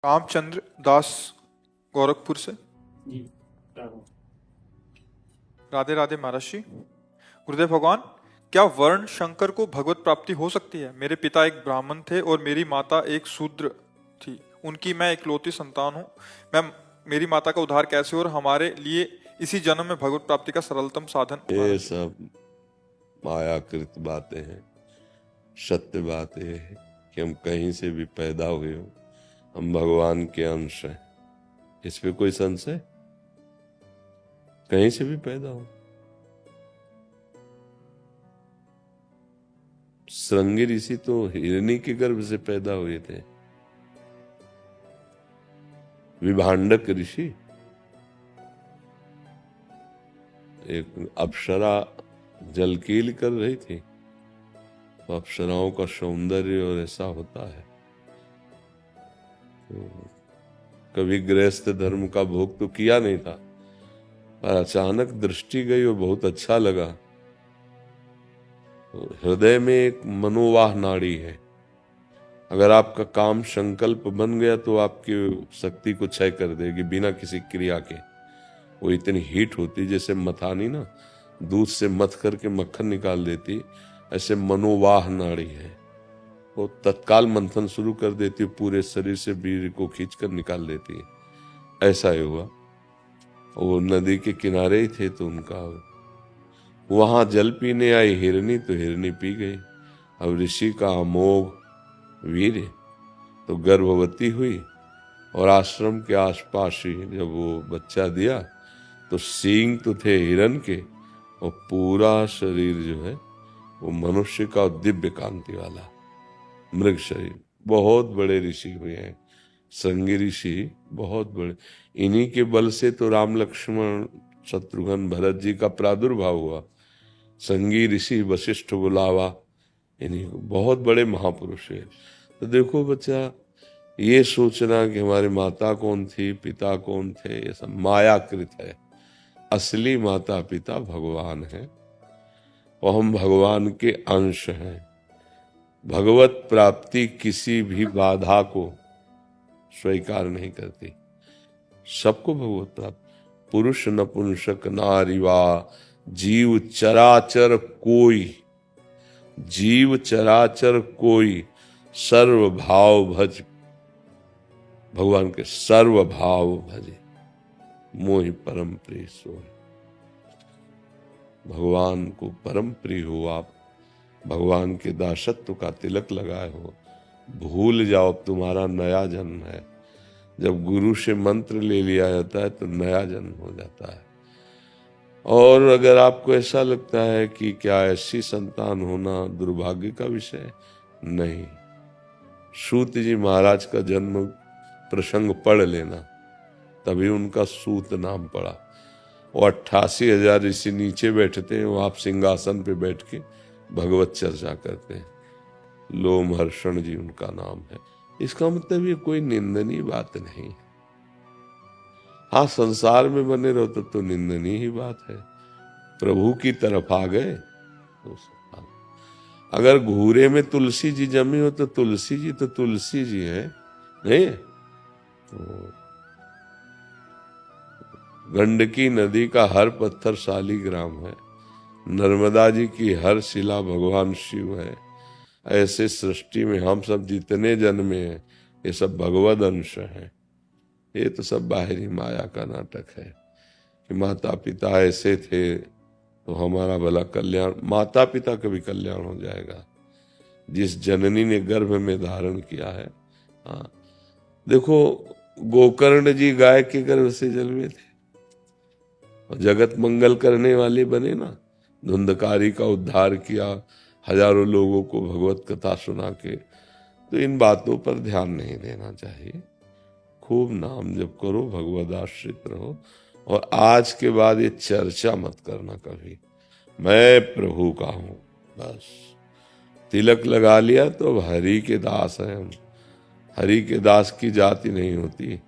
रामचंद्र दास गोरखपुर से। जी राघव। राधे राधे महाराज जी। गुरुदेव भगवान, क्या वर्ण शंकर को भगवत प्राप्ति हो सकती है? मेरे पिता एक ब्राह्मण थे और मेरी माता एक शूद्र थी। उनकी मैं इकलौती संतान हूँ। मेरी माता का उद्धार कैसे हो और हमारे लिए इसी जन्म में भगवत प्राप्ति का सरलतम साधन? ये सब मायाकृत बातें हैं। सत्य बात यह है कि हम कहीं से भी पैदा हुए हो, हम भगवान के अंश हैं। इस पे कोई संशय? कहीं से भी पैदा हो। श्रृंगी ऋषि तो हिरणी के गर्भ से पैदा हुए थे। विभांडक ऋषि, एक अप्सरा जलकील कर रही थी। तो अप्सराओं का सौंदर्य और ऐसा होता है। तो कभी गृहस्थ धर्म का भोग तो किया नहीं था, पर अचानक दृष्टि गई और बहुत अच्छा लगा। तो हृदय में एक मनोवाह नाड़ी है। अगर आपका काम संकल्प बन गया तो आपकी शक्ति को क्षय कर देगी बिना किसी क्रिया के। वो इतनी हीट होती, जैसे मथानी ना दूध से मथ करके मक्खन निकाल देती, ऐसे मनोवाह नाड़ी है। वो तत्काल मंथन शुरू कर देती, पूरे शरीर से वीर्य को खींचकर निकाल देती है। ऐसा ही हुआ। वो नदी के किनारे ही थे तो उनका वहां जल पीने आई हिरनी, तो हिरनी पी गई। अब ऋषि का अमोघ वीर्य, तो गर्भवती हुई और आश्रम के आसपास ही जब वो बच्चा दिया तो सींग तो थे हिरन के और पूरा शरीर जो है वो मनुष्य का दिव्य कांति वाला मृग शरीर। बहुत बड़े ऋषि हुए हैं श्रृंगी ऋषि, बहुत बड़े। इन्हीं के बल से तो राम लक्ष्मण शत्रुघ्न भरत जी का प्रादुर्भाव हुआ। श्रृंगी ऋषि वशिष्ठ बुलावा, इन्हीं बहुत बड़े महापुरुष है। तो देखो बच्चा, ये सोचना कि हमारी माता कौन थी पिता कौन थे, ये सब मायाकृत है। असली माता पिता भगवान है और हम भगवान के अंश हैं। भगवत प्राप्ति किसी भी बाधा को स्वीकार नहीं करती। सबको भगवत प्राप्त, पुरुष नपुंसक नारी वा जीव चराचर कोई, जीव चराचर कोई सर्व भाव भज। भगवान के सर्व भाव भजे, मोहि परम प्रिय सोय। भगवान को परम प्रिय हो आप, भगवान के दासत्व का तिलक लगाए हो, भूल जाओ अब तुम्हारा नया जन्म है। जब गुरु से मंत्र ले लिया जाता है तो नया जन्म हो जाता है। और अगर आपको ऐसा लगता है कि क्या ऐसी संतान होना दुर्भाग्य का विषय, नहीं। सूत जी महाराज का जन्म प्रसंग पढ़ लेना, तभी उनका सूत नाम पड़ा। वो 88,000 ऋषि नीचे बैठते हैं, वो आप सिंहासन पे बैठ के भगवत चर्चा करते हैं। लोमहर्षण जी उनका नाम है। इसका मतलब ये कोई निंदनीय बात नहीं। हाँ, संसार में बने रहो तो निंदनीय ही बात है। प्रभु की तरफ आ गए तो अगर घूरे में तुलसी जी जमी हो तो तुलसी जी है, नहीं? तो गंडकी नदी का हर पत्थर शालिग्राम है, नर्मदा जी की हर शिला भगवान शिव है। ऐसे सृष्टि में हम सब जितने जन्मे हैं ये सब भगवद अंश हैं। ये तो सब बाहरी माया का नाटक है कि माता पिता ऐसे थे तो हमारा भला कल्याण। माता पिता का भी कल्याण हो जाएगा जिस जननी ने गर्भ में धारण किया है। हाँ, देखो गोकर्ण जी गाय के गर्भ से जन्मे थे और जगत मंगल करने वाले बने ना। धुंधकारी का उद्धार किया, हजारों लोगों को भगवत कथा सुना के। तो इन बातों पर ध्यान नहीं देना चाहिए। खूब नाम जप करो, भगवद आश्रित रहो। और आज के बाद ये चर्चा मत करना कभी, मैं प्रभु का हूं। बस तिलक लगा लिया तो अब हरि के दास हैं हम। हरि के दास की जाति नहीं होती।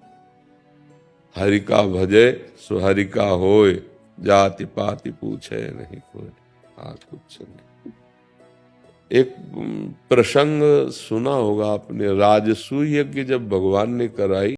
हरि का भजे सो हरि का होए, जाति पाति पूछे नहीं कोई। आज कुछ नहीं। एक प्रसंग सुना होगा आपने, राजसूय यज्ञ जब भगवान ने कराई